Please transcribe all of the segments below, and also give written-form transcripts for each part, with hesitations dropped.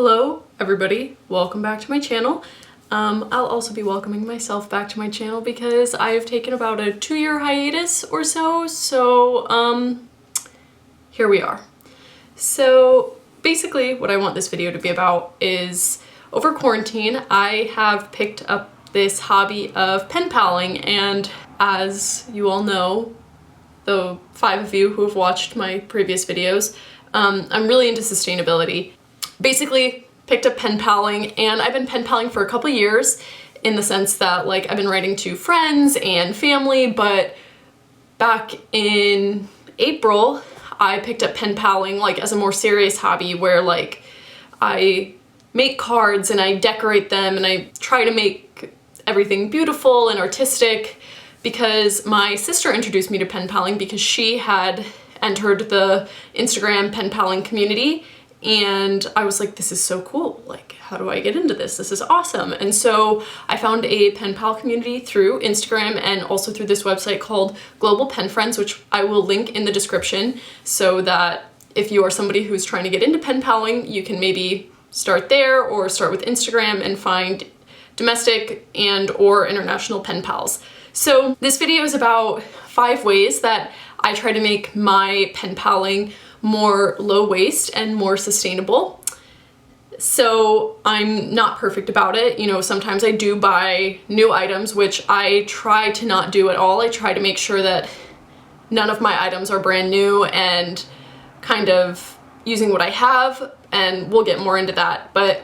Hello everybody, welcome back to my channel. I'll also be welcoming myself back to my channel because I have taken about a 2-year hiatus or so, here we are. So basically what I want this video to be about is over quarantine I have picked up this hobby of pen paling, and as you all know, the 5 of you who have watched my previous videos, I'm really into sustainability. Basically picked up pen paling, and I've been pen paling for a couple years in the sense that like I've been writing to friends and family, but back in April I picked up pen paling like as a more serious hobby where like I make cards and I decorate them and I try to make everything beautiful and artistic because my sister introduced me to pen paling because she had entered the Instagram pen paling community. And I was like, this is so cool. Like, how do I get into this? This is awesome. And so I found a pen pal community through Instagram and also through this website called Global Pen Friends, which I will link in the description so that if you are somebody who's trying to get into pen paling, you can maybe start there or start with Instagram and find domestic and or international pen pals. So this video is about 5 ways that I try to make my pen paling more low waste and more sustainable. So I'm not perfect about it. You know, sometimes I do buy new items, which I try to not do at all. I try to make sure that none of my items are brand new and kind of using what I have, and we'll get more into that. But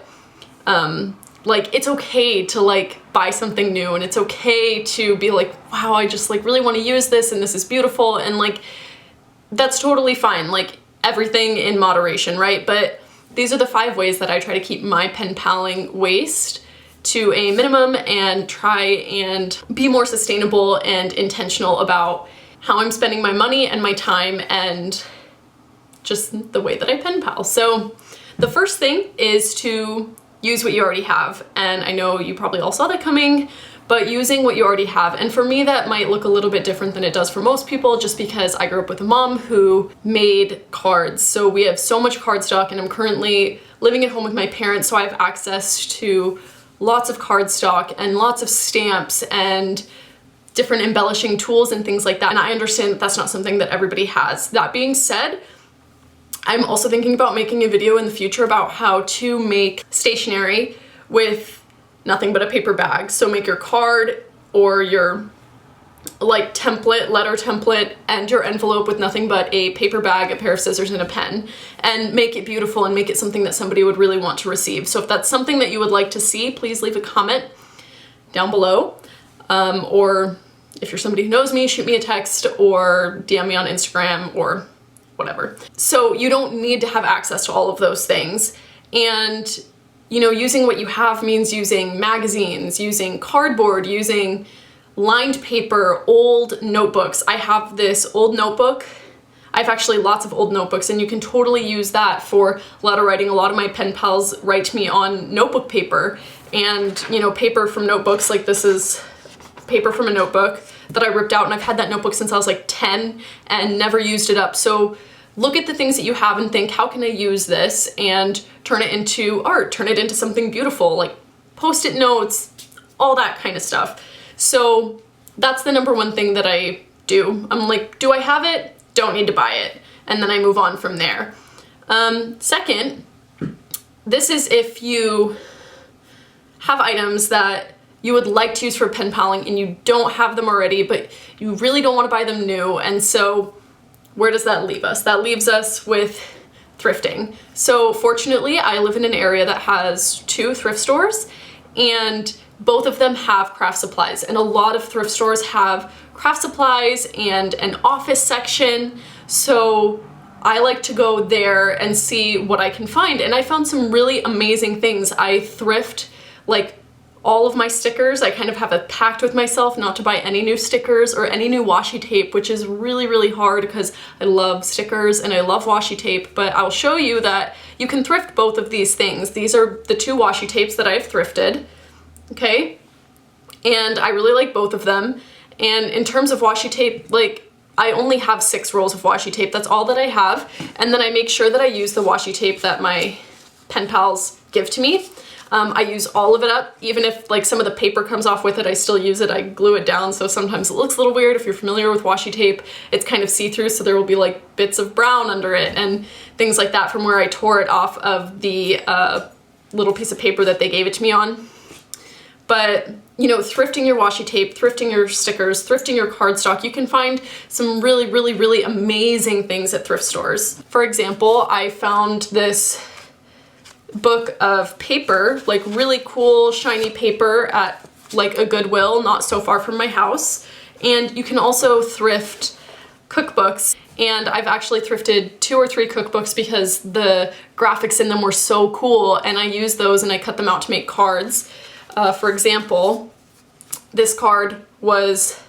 like it's okay to like buy something new, and it's okay to be like, wow, I just like really want to use this and this is beautiful, and like that's totally fine. Like everything in moderation, right? But these are the 5 ways that I try to keep my pen paling waste to a minimum and try and be more sustainable and intentional about how I'm spending my money and my time and just the way that I pen pal. So the first thing is to use what you already have. And I know you probably all saw that coming, but using what you already have. And for me, that might look a little bit different than it does for most people, just because I grew up with a mom who made cards. So we have so much cardstock, and I'm currently living at home with my parents, so I have access to lots of cardstock and lots of stamps and different embellishing tools and things like that. And I understand that that's not something that everybody has. That being said, I'm also thinking about making a video in the future about how to make stationery with nothing but a paper bag. So make your card or your like template, letter template, and your envelope with nothing but a paper bag, a pair of scissors, and a pen, and make it beautiful and make it something that somebody would really want to receive. So if that's something that you would like to see, please leave a comment down below. Or if you're somebody who knows me, shoot me a text or DM me on Instagram or whatever. So you don't need to have access to all of those things. And you know, using what you have means using magazines, using cardboard, using lined paper, old notebooks. I have this old notebook. I have actually lots of old notebooks, and you can totally use that for letter writing. A lot of my pen pals write to me on notebook paper, and you know, paper from notebooks, like this is paper from a notebook that I ripped out, and I've had that notebook since I was like 10 and never used it up. So look at the things that you have and think, how can I use this and turn it into art, turn it into something beautiful, like post-it notes, all that kind of stuff. So that's the number 1 thing that I do. I'm like, do I have it? Don't need to buy it. And then I move on from there. Second, this is if you have items that you would like to use for pen paling and you don't have them already, but you really don't want to buy them new. And so where does that leave us? That leaves us with thrifting. So fortunately, I live in an area that has 2 thrift stores, and both of them have craft supplies. And a lot of thrift stores have craft supplies and an office section. So I like to go there and see what I can find. And I found some really amazing things. I thrift like all of my stickers. I kind of have a pact with myself not to buy any new stickers or any new washi tape, which is really, really hard because I love stickers and I love washi tape, but I'll show you that you can thrift both of these things. These are the 2 washi tapes that I've thrifted, okay? And I really like both of them. And in terms of washi tape, like I only have 6 rolls of washi tape. That's all that I have. And then I make sure that I use the washi tape that my pen pals give to me. I use all of it up, even if like some of the paper comes off with it, I still use it. I glue it down, so sometimes it looks a little weird. If you're familiar with washi tape, it's kind of see-through, so there will be like bits of brown under it and things like that from where I tore it off of the little piece of paper that they gave it to me on. But, you know, thrifting your washi tape, thrifting your stickers, thrifting your cardstock, you can find some really, really, really amazing things at thrift stores. For example, I found this book of paper, like really cool shiny paper at like a Goodwill not so far from my house. And you can also thrift cookbooks, and I've actually thrifted 2 or 3 cookbooks because the graphics in them were so cool, and I use those and I cut them out to make cards. For example, this card was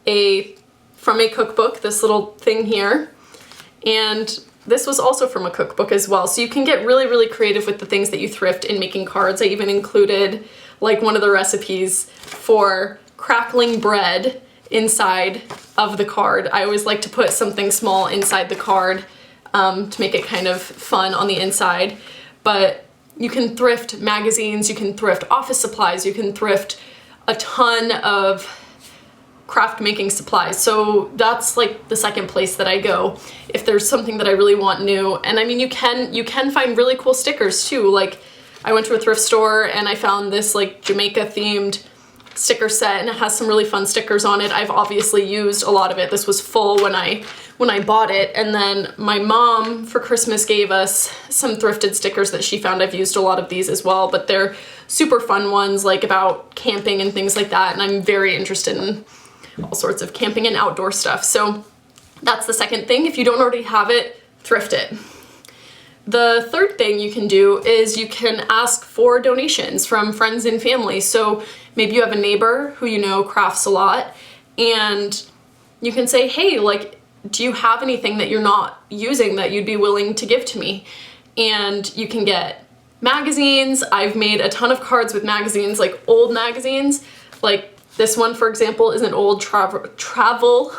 from a cookbook, this little thing here, and this was also from a cookbook as well. So you can get really, really creative with the things that you thrift in making cards. I even included like one of the recipes for crackling bread inside of the card. I always like to put something small inside the card to make it kind of fun on the inside. But you can thrift magazines, you can thrift office supplies, you can thrift a ton of craft making supplies. So that's like the second place that I go if there's something that I really want new. And I mean, you can find really cool stickers too. Like I went to a thrift store and I found this like Jamaica themed sticker set, and it has some really fun stickers on it. I've obviously used a lot of it. This was full when I bought it, and then my mom for Christmas gave us some thrifted stickers that she found. I've used a lot of these as well, but they're super fun ones like about camping and things like that, and I'm very interested in all sorts of camping and outdoor stuff. So that's the second thing. If you don't already have it, thrift it. The third thing you can do is you can ask for donations from friends and family. So maybe you have a neighbor who you know crafts a lot, and you can say, hey, like, do you have anything that you're not using that you'd be willing to give to me? And you can get magazines. I've made a ton of cards with magazines, like old magazines. Like this one, for example, is an old travel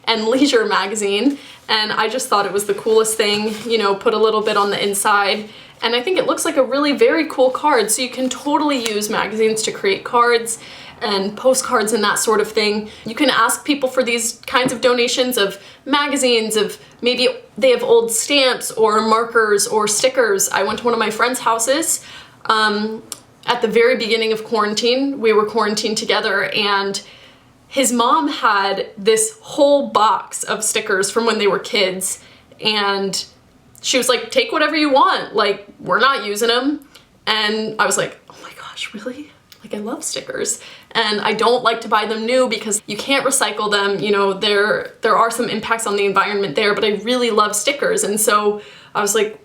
and leisure magazine, and I just thought it was the coolest thing, you know, put a little bit on the inside, and I think it looks like a really very cool card. So you can totally use magazines to create cards and postcards and that sort of thing. You can ask people for these kinds of donations of magazines, of maybe they have old stamps or markers or stickers. I went to one of my friend's houses at the very beginning of quarantine. We were quarantined together, and his mom had this whole box of stickers from when they were kids, and she was like, take whatever you want, like, we're not using them. And I was like, oh my gosh, really? Like, I love stickers, and I don't like to buy them new because you can't recycle them. You know, there are some impacts on the environment there, but I really love stickers. And so I was like,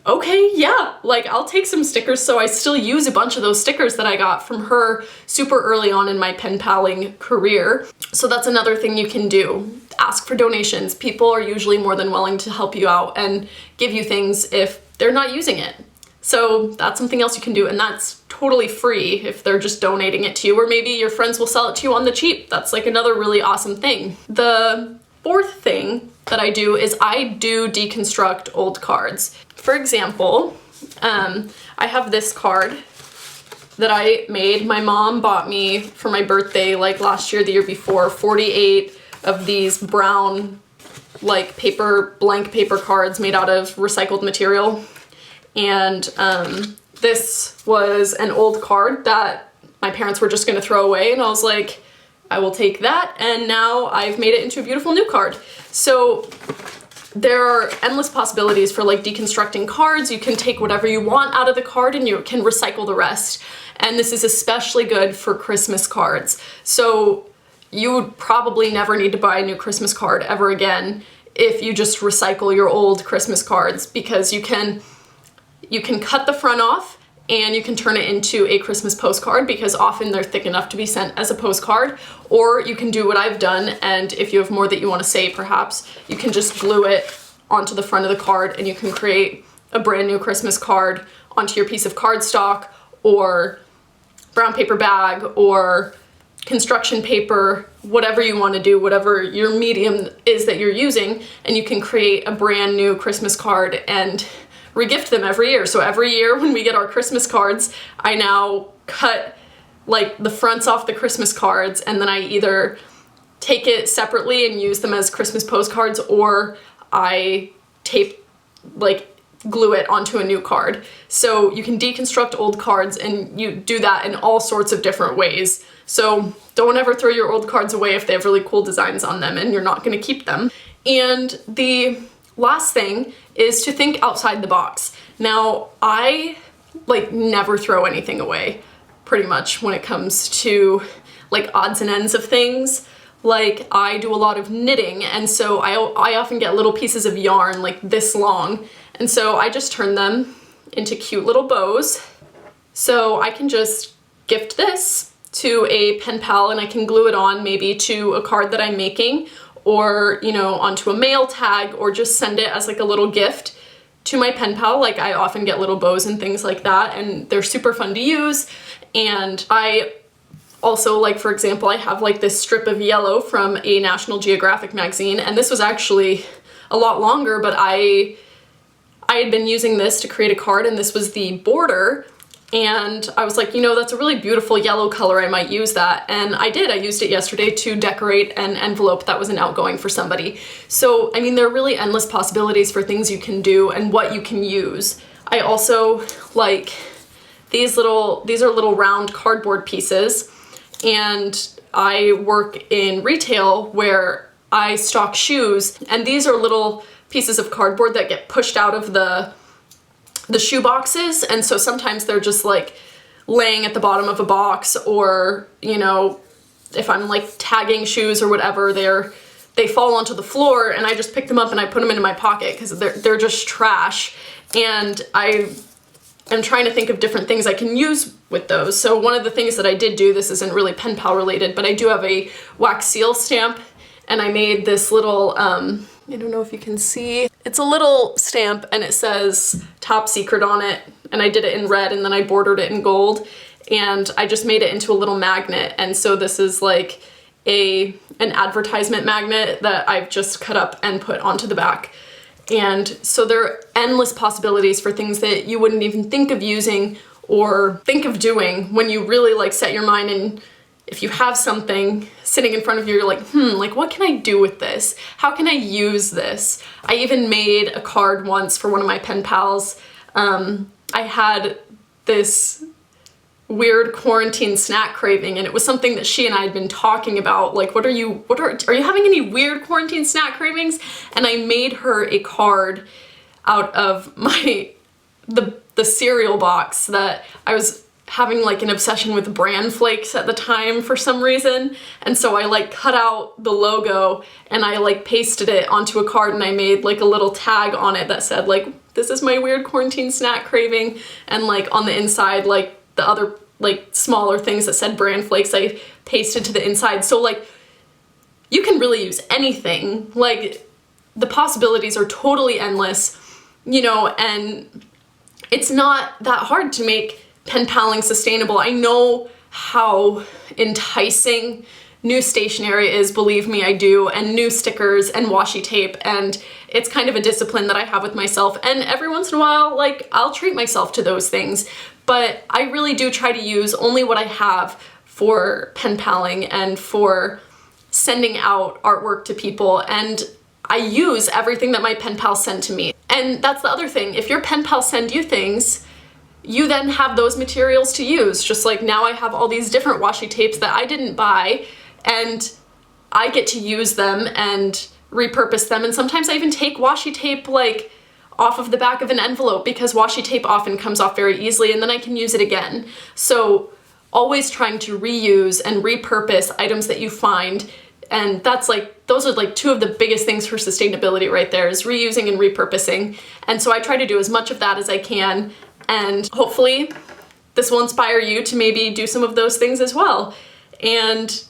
okay, yeah, like I'll take some stickers. So I still use a bunch of those stickers that I got from her super early on in my pen paling career. So that's another thing you can do. Ask for donations. People are usually more than willing to help you out and give you things if they're not using it. So that's something else you can do, and that's totally free if they're just donating it to you, or maybe your friends will sell it to you on the cheap. That's like another really awesome thing. The fourth thing that I do is I do deconstruct old cards. For example, I have this card that I made. My mom bought me for my birthday like last year, the year before, 48 of these brown like blank paper cards made out of recycled material. And this was an old card that my parents were just gonna throw away, and I was like, I will take that, and now I've made it into a beautiful new card. So there are endless possibilities for like deconstructing cards. You can take whatever you want out of the card and you can recycle the rest. And this is especially good for Christmas cards. So you would probably never need to buy a new Christmas card ever again if you just recycle your old Christmas cards, because you can cut the front off and you can turn it into a Christmas postcard, because often they're thick enough to be sent as a postcard. Or you can do what I've done, and if you have more that you want to say, perhaps, you can just glue it onto the front of the card and you can create a brand new Christmas card onto your piece of cardstock or brown paper bag or construction paper, whatever you want to do, whatever your medium is that you're using, and you can create a brand new Christmas card and regift them every year. So every year when we get our Christmas cards, I now cut like the fronts off the Christmas cards, and then I either take it separately and use them as Christmas postcards, or I glue it onto a new card. So you can deconstruct old cards, and you do that in all sorts of different ways. So don't ever throw your old cards away if they have really cool designs on them and you're not going to keep them. And the last thing is to think outside the box. Now, I never throw anything away pretty much when it comes to like odds and ends of things. Like, I do a lot of knitting, and so I often get little pieces of yarn like this long, and so I just turn them into cute little bows. So I can just gift this to a pen pal, and I can glue it on maybe to a card that I'm making, or, you know, onto a mail tag, or just send it as like a little gift to my pen pal. Like, I often get little bows and things like that, and they're super fun to use. And I also, like, for example, I have like this strip of yellow from a National Geographic magazine, and this was actually a lot longer, but I had been using this to create a card, and this was the border, and I was like, you know, that's a really beautiful yellow color, I might use that. And I did. I used it yesterday to decorate an envelope that was an outgoing for somebody. So, I mean, there are really endless possibilities for things you can do and what you can use. I also like these are little round cardboard pieces, and I work in retail where I stock shoes, and these are little pieces of cardboard that get pushed out of the shoe boxes, and so sometimes they're just like laying at the bottom of a box, or, you know, if I'm like tagging shoes or whatever, they fall onto the floor, and I just pick them up and I put them into my pocket because they're just trash. And I'm trying to think of different things I can use with those. So one of the things that I did do, this isn't really pen pal related, but I do have a wax seal stamp, and I made this little, I don't know if you can see, it's a little stamp, and it says Top Secret on it, and I did it in red, and then I bordered it in gold, and I just made it into a little magnet. And so this is like an advertisement magnet that I've just cut up and put onto the back. And so there are endless possibilities for things that you wouldn't even think of using or think of doing when you really like set your mind, and if you have something sitting in front of you, you're like, like, what can I do with this? How can I use this? I even made a card once for one of my pen pals. I had this weird quarantine snack craving, and it was something that she and I had been talking about, like, are you having any weird quarantine snack cravings? And I made her a card out of the cereal box that I was having like an obsession with bran flakes at the time for some reason, and so I like cut out the logo and I like pasted it onto a card, and I made like a little tag on it that said like, this is my weird quarantine snack craving, and like on the inside, like the other like smaller things that said bran flakes, I pasted to the inside. So like, you can really use anything. Like, the possibilities are totally endless, you know, and it's not that hard to make pen paling sustainable. I know how enticing new stationery is, believe me, I do, and new stickers and washi tape, and it's kind of a discipline that I have with myself, and every once in a while, like, I'll treat myself to those things, but I really do try to use only what I have for pen paling and for sending out artwork to people, and I use everything that my pen pals send to me. And that's the other thing, if your pen pals send you things, you then have those materials to use. Just like now I have all these different washi tapes that I didn't buy, and I get to use them and repurpose them. And sometimes I even take washi tape like off of the back of an envelope, because washi tape often comes off very easily, and then I can use it again. So always trying to reuse and repurpose items that you find. And that's like, those are like two of the biggest things for sustainability right there, is reusing and repurposing. And so I try to do as much of that as I can, and hopefully this will inspire you to maybe do some of those things as well. And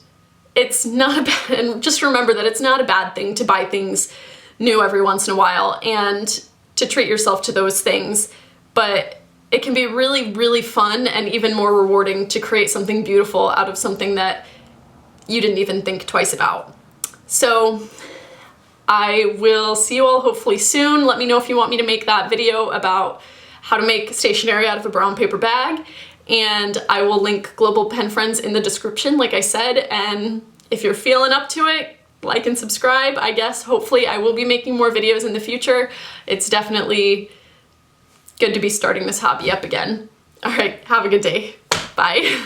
it's not a bad, and just remember that it's not a bad thing to buy things new every once in a while and to treat yourself to those things, but it can be really, really fun and even more rewarding to create something beautiful out of something that you didn't even think twice about. So I will see you all hopefully soon. Let me know if you want me to make that video about how to make stationery out of a brown paper bag, and I will link Global Pen Friends in the description, like I said, and if you're feeling up to it, like and subscribe. I guess hopefully I will be making more videos in the future. It's definitely good to be starting this hobby up again. All right, have a good day. Bye.